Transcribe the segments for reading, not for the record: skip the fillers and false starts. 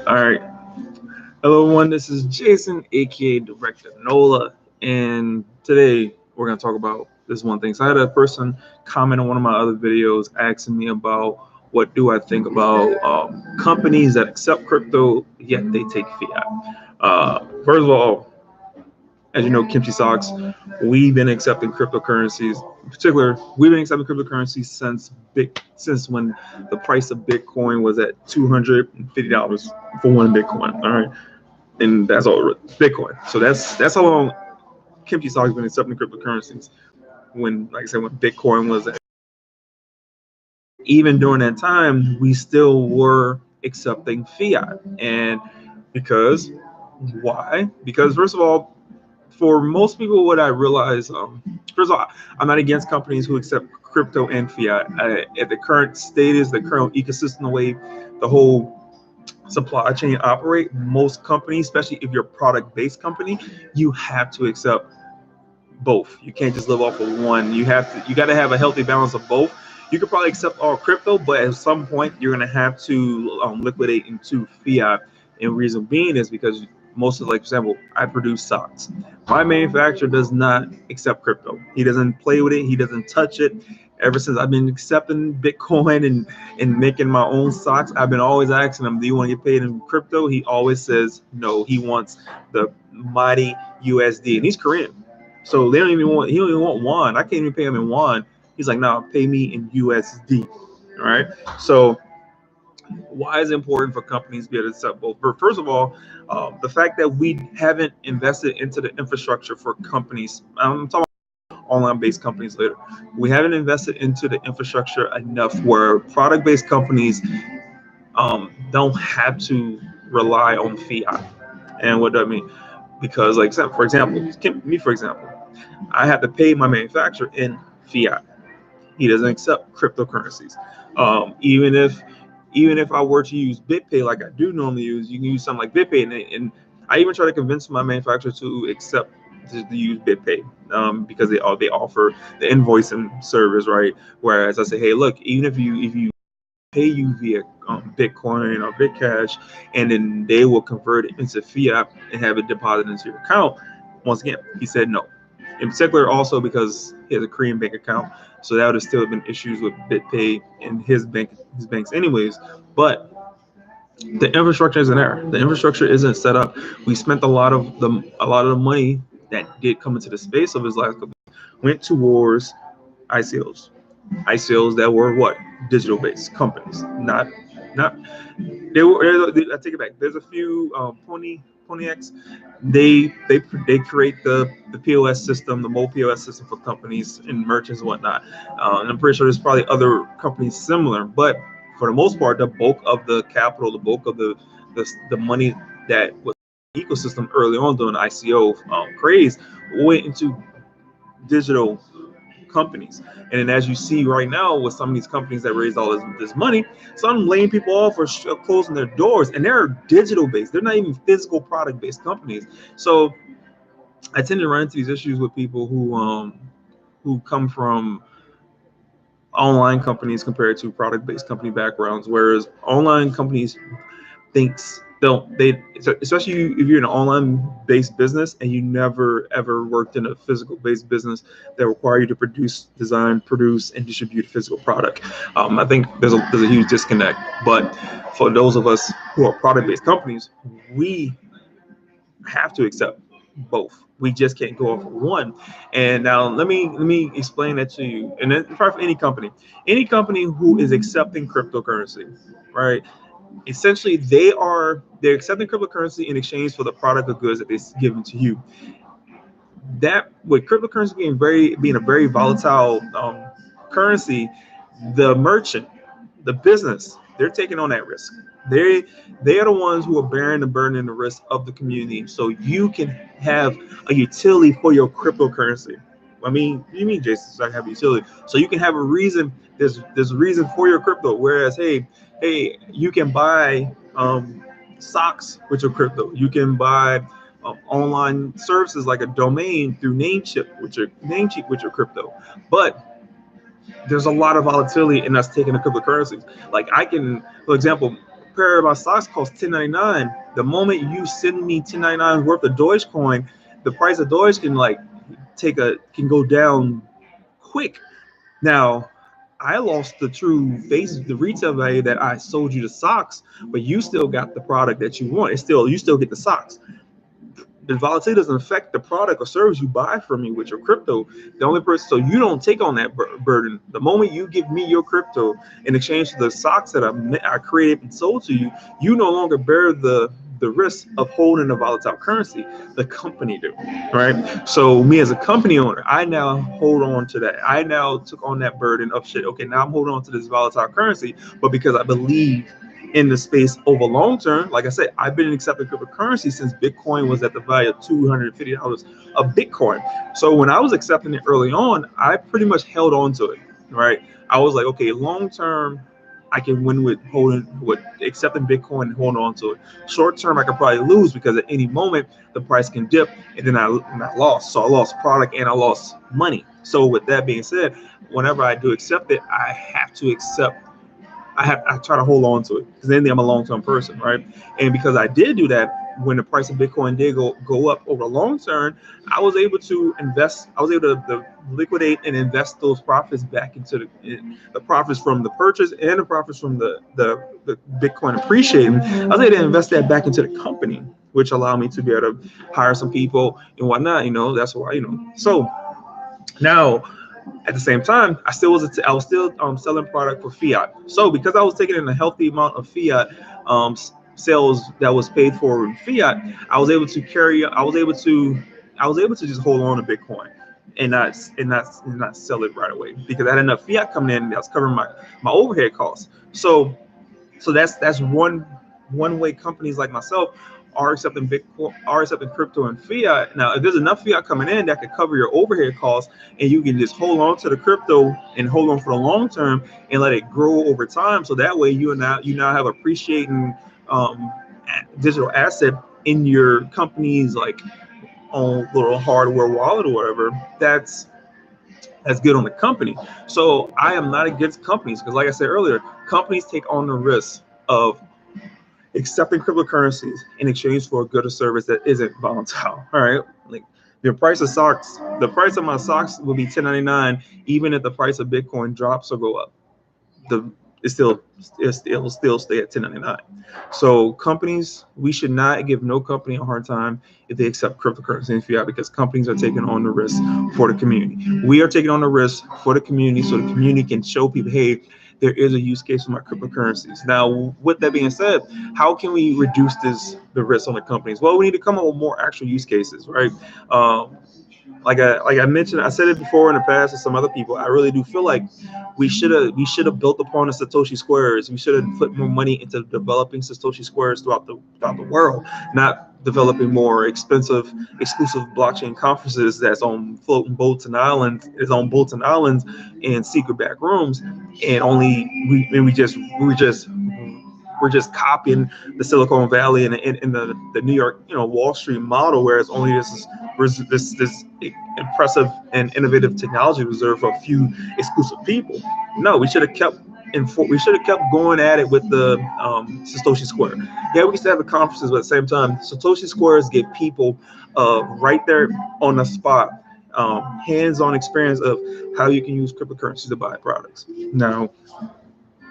All right. Hello, everyone. This is Jason, aka Director Nola, and today we're going to talk about this one thing. So, I had a person comment on one of my other videos asking me about what do I think about companies that accept crypto yet they take fiat. First of all, as you know, Kimchi Socks, we've been accepting cryptocurrencies. In particular, we've been accepting cryptocurrencies since when the price of Bitcoin was at $250 for one Bitcoin. All right, and that's all Bitcoin. So that's how long Kimchi Socks has been accepting cryptocurrencies. When, like I said, when Bitcoin was at, even during that time, we still were accepting fiat, and because why? Because first of all, for most people, what I realize, first of all, I'm not against companies who accept crypto and fiat. At the current status, the current ecosystem, the way the whole supply chain operate, most companies, especially if you're a product-based company, you have to accept both. You can't just live off of one. You got to have a healthy balance of both. You could probably accept all crypto, but at some point you're going to have to liquidate into fiat. And reason being is because most of, like, for example, I produce socks. My manufacturer does not accept crypto. He doesn't play with it. He doesn't touch it. Ever since I've been accepting Bitcoin and making my own socks, I've been always asking him, "Do you want to get paid in crypto?" He always says no. He wants the mighty USD, and he's Korean. So they don't even want. He don't even want won. I can't even pay him in won. He's like, no, pay me in USD. All right. So why is it important for companies to be able to accept both? First of all, the fact that we haven't invested into the infrastructure for companies. I'm talking about online-based companies later. We haven't invested into the infrastructure enough where product-based companies don't have to rely on fiat. And what do I mean? Because, like, for example, me, for example, I have to pay my manufacturer in fiat. He doesn't accept cryptocurrencies. Even if I were to use BitPay like I do normally use, you can use something like BitPay, and I even try to convince my manufacturer to accept to use BitPay, because they offer the invoicing service, right? Whereas I say, hey, look, even if you pay you via Bitcoin or Bitcash, and then they will convert it into fiat and have it deposited into your account. Once again, he said no. In particular, also because he has a Korean bank account, so that would have still been issues with BitPay and his banks, anyways. But the infrastructure isn't there. The infrastructure isn't set up. We spent a lot of the money that did come into the space of his last couple went towards ICOs. ICOs that were what, digital based companies, not they were. I take it back. There's a few Pony X. They create the POS system, the mobile POS system for companies and merchants and whatnot. And I'm pretty sure there's probably other companies similar, but for the most part, the bulk of the capital, the bulk of the money that was ecosystem early on during the ICO craze went into digital companies. And then, as you see right now with some of these companies that raised all this money, some laying people off or closing their doors, and they're digital based. They're not even physical product based companies. So I tend to run into these issues with people who come from online companies compared to product based company backgrounds, whereas online companies thinks don't they especially if you're in an online based business and you never ever worked in a physical based business that require you to produce and distribute a physical product. I think there's a huge disconnect. But for those of us who are product based companies, we have to accept both. We just can't go off of one. And now let me explain that to you. And then for any company who is accepting cryptocurrency, right? Essentially, they're accepting cryptocurrency in exchange for the product or goods that they're giving to you. That, with cryptocurrency being a very volatile currency, the merchant, the business, they're taking on that risk. They are the ones who are bearing the burden and the risk of the community, so you can have a utility for your cryptocurrency. I mean, you mean, Jason, so I have a utility, so you can have a reason. There's a reason for your crypto. Whereas, hey, you can buy socks with your crypto. You can buy online services like a domain through Namecheap with your crypto. But there's a lot of volatility in us taking the cryptocurrencies. Like, I can, for example, pair of my socks cost $10.99. The moment you send me $10.99 worth of Dogecoin, the price of Doge can go down quick. Now, I lost the retail value that I sold you the socks, but you still got the product that you want. You still get the socks. The volatility doesn't affect the product or service you buy from me with your crypto. The only person, so you don't take on that burden. The moment you give me your crypto in exchange for the socks that I created and sold to you, you no longer bear the risk of holding a volatile currency. The company do, right? So me as a company owner, I now hold on to that. I now took on that burden of shit. Okay, now I'm holding on to this volatile currency, but because I believe in the space over long term, like I said, I've been accepting cryptocurrency since Bitcoin was at the value of $250 a Bitcoin. So when I was accepting it early on, I pretty much held on to it, right? I was like, okay, long term, I can win with accepting Bitcoin and holding on to it. Short term, I could probably lose because at any moment the price can dip, and then I lost. So I lost product and I lost money. So with that being said, whenever I do accept it, I have to accept. I try to hold on to it because then I'm a long-term person, right? And because I did do that, when the price of Bitcoin did go up over the long term, I was able to invest. I was able to liquidate and invest those profits back into the profits from the purchase and the profits from the Bitcoin appreciating. I was able to invest that back into the company, which allowed me to be able to hire some people and whatnot. That's why. So now, at the same time, I was still selling product for fiat. So because I was taking in a healthy amount of fiat sales that was paid for in fiat, I was able to just hold on to Bitcoin and not sell it right away because I had enough fiat coming in that was covering my overhead costs. So that's one way companies like myself are accepting Bitcoin, are accepting crypto and fiat. Now, if there's enough fiat coming in that could cover your overhead costs, and you can just hold on to the crypto and hold on for the long term and let it grow over time, so that way you now have appreciating digital asset in your company's like own little hardware wallet or whatever. That's good on the company. So I am not against companies because, like I said earlier, companies take on the risk of accepting cryptocurrencies in exchange for a good or service that isn't volatile. All right, like the price of my socks will be $10.99, even if the price of Bitcoin drops or go up. The it will still stay at $10.99. So companies, we should not give no company a hard time if they accept cryptocurrency and fiat because companies are taking on the risk for the community. We are taking on the risk for the community so the community can show people, hey, there is a use case for my cryptocurrencies. Now, with that being said, how can we reduce the risk on the companies? Well, we need to come up with more actual use cases, right? Like I mentioned, I said it before in the past to some other people. I really do feel like we should have built upon the Satoshi Squares. We should have put more money into developing Satoshi Squares throughout the world, not developing more expensive, exclusive blockchain conferences that's on floating boats and islands, and secret back rooms, and we're just copying the Silicon Valley and the New York, Wall Street model, where it's only this impressive and innovative technology reserved for a few exclusive people. No, we should have kept going at it with the Satoshi Square. Yeah, we used to have the conferences, but at the same time, Satoshi Squares give people right there on the spot hands-on experience of how you can use cryptocurrencies to buy products. Now,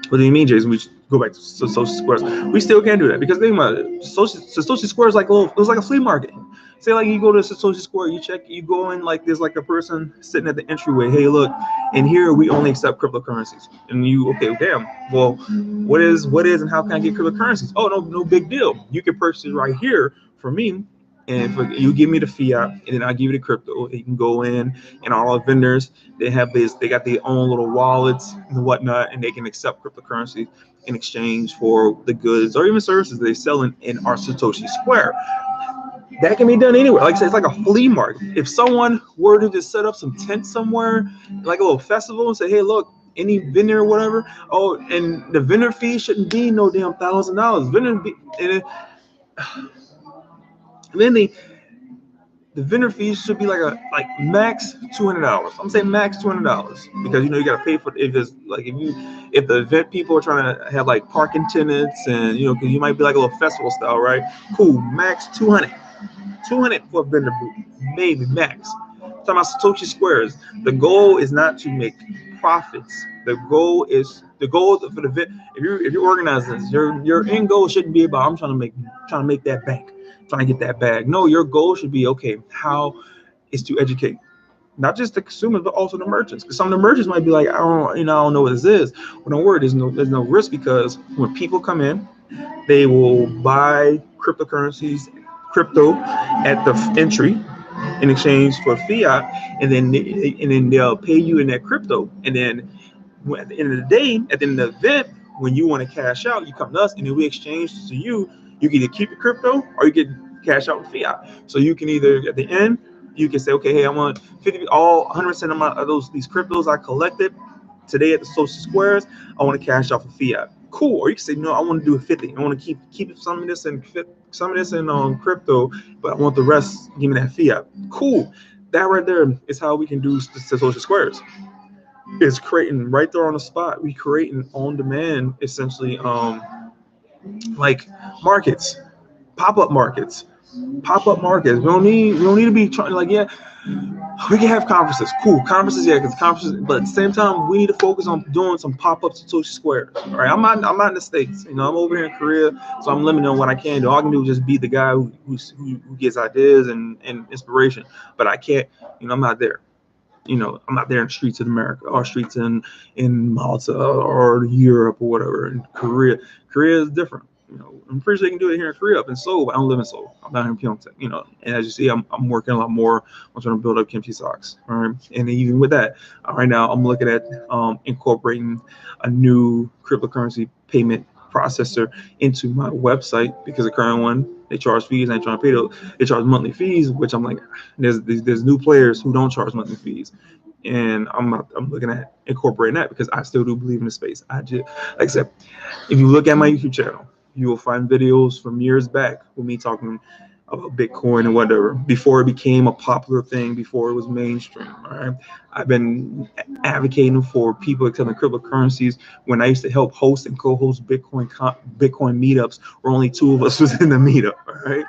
what do you mean, Jason? We should go back to Satoshi Squares. We still can't do that because think about it. Satoshi Square is like it was like a flea market. Say like you go to Satoshi Square, you go in like there's like a person sitting at the entryway. Hey, look, and here we only accept cryptocurrencies. And okay, damn. Well, what is and how can I get cryptocurrencies? Oh, no big deal. You can purchase it right here from me. And you give me the fiat, and then I give you the crypto. You can go in, and all our vendors, they got their own little wallets and whatnot, and they can accept cryptocurrency in exchange for the goods or even services they sell in our Satoshi Square. That can be done anywhere. Like I said, it's like a flea market. If someone were to just set up some tents somewhere, like a little festival, and say, hey, look, any vendor or whatever, oh, and the vendor fee shouldn't be no damn $1,000. Vendor fee, and then the vendor fees should be like max $200. I'm saying max $200 because you got to pay for if it's like if the event people are trying to have like parking tenants and because you might be like a little festival style, right? Cool, max 200 for a vendor booth, maybe max. I'm talking about Satoshi Squares. The goal is not to make profits. The goal for the event. If you're organizing this, your end goal shouldn't be about I'm trying to make that bank, trying to get that bag. No, your goal should be okay. How is to educate not just the consumers but also the merchants. Because some of the merchants might be like, I don't know what this is. Well, don't worry, there's no risk because when people come in, they will buy crypto at the entry in exchange for fiat, and then they'll pay you in that crypto. And then at the end of the day, at the end of the event, when you want to cash out, you come to us, and then we exchange to you. You can either keep your crypto or you can cash out with fiat. So you can either at the end you can say, okay, hey, I want 100% of these cryptos I collected today at the social squares. I want to cash out for fiat. Cool. Or you can say, no, I want to do it 50. I want to keep some of this in crypto, but I want the rest. Give me that fiat. Cool. That right there is how we can do the social squares. It's creating right there on the spot. We creating on demand, essentially, like markets, pop-up markets. Pop-up markets. We don't need to be trying like, yeah, we can have conferences. Cool. Conferences, yeah, because conferences, but at the same time, we need to focus on doing some pop-ups at Satoshi Square. All right. I'm not in the States. I'm over here in Korea, so I'm limited on what I can do. All I can do is just be the guy who gets ideas and inspiration. But I can't, I'm not there. I'm not there in streets in America or streets in Malta or Europe or whatever. In Korea is different. I'm pretty sure you can do it here in Korea up in Seoul, but I don't live in Seoul. I'm not in Pyeongtaek. And as you see, I'm working a lot more. I'm trying to build up kimchi socks. All right. And even with that, right now I'm looking at incorporating a new cryptocurrency payment processor into my website because the current one they charge fees. I ain't trying to pay those. They charge monthly fees, which I'm like, there's new players who don't charge monthly fees, and I'm looking at incorporating that because I still do believe in the space. I just like I said, if you look at my YouTube channel, you will find videos from years back with me talking about Bitcoin and whatever before it became a popular thing, before it was mainstream. All right, I've been advocating for people accepting cryptocurrencies when I used to help host and co-host Bitcoin meetups where only two of us was in the meetup. All right,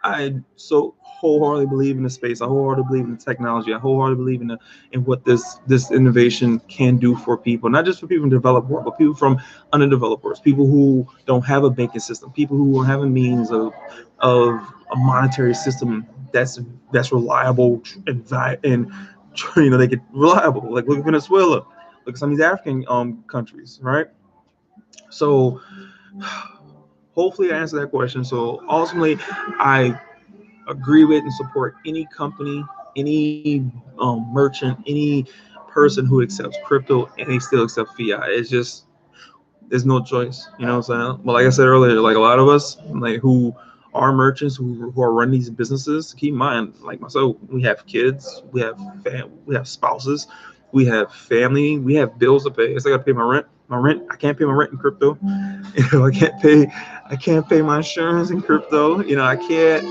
I so wholeheartedly believe in the space. I wholeheartedly believe in the technology. I wholeheartedly believe in what this innovation can do for people, not just for people in developed world, but people from underdeveloped worlds, people who don't have a banking system, people who don't have a means of a monetary system that's reliable and they get reliable. Like look at Venezuela, look at some of these African countries, right? So hopefully I answered that question. So ultimately, I agree with and support any company, any merchant, any person who accepts crypto and they still accept fiat. It's just there's no choice. You know what I'm saying? But like I said earlier, like a lot of us, like who are merchants who are running these businesses, keep in mind, like myself, we have kids, we have spouses, we have family, we have bills to pay. So I gotta pay my rent. I can't pay my rent in crypto. I can't pay my insurance in crypto. I can't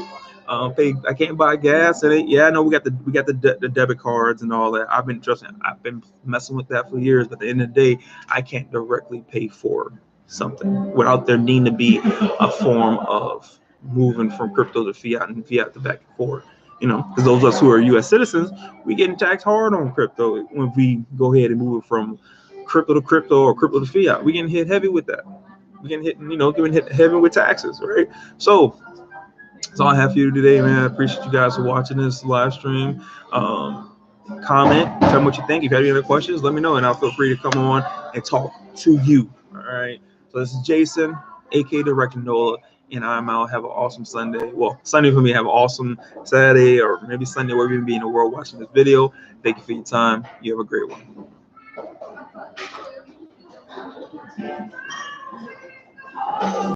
I can't buy gas in it. Yeah, I know the debit cards and all that. I've been messing with that for years. But at the end of the day, I can't directly pay for something without there needing to be a form of moving from crypto to fiat and fiat to back and forth. Because those of us who are U.S. citizens, we getting taxed hard on crypto when we go ahead and move it from crypto to crypto or crypto to fiat. We getting hit heavy with that. We getting hit heavy with taxes, right? So that's all I have for you today, man. I appreciate you guys for watching this live stream. Comment, tell me what you think. If you have any other questions, let me know, and I'll feel free to come on and talk to you. All right. So this is Jason, aka Director Nola, and I'm out. Have an awesome Sunday. Well, Sunday for me. Have an awesome Saturday, or maybe Sunday, wherever you be in the world watching this video. Thank you for your time. You have a great one.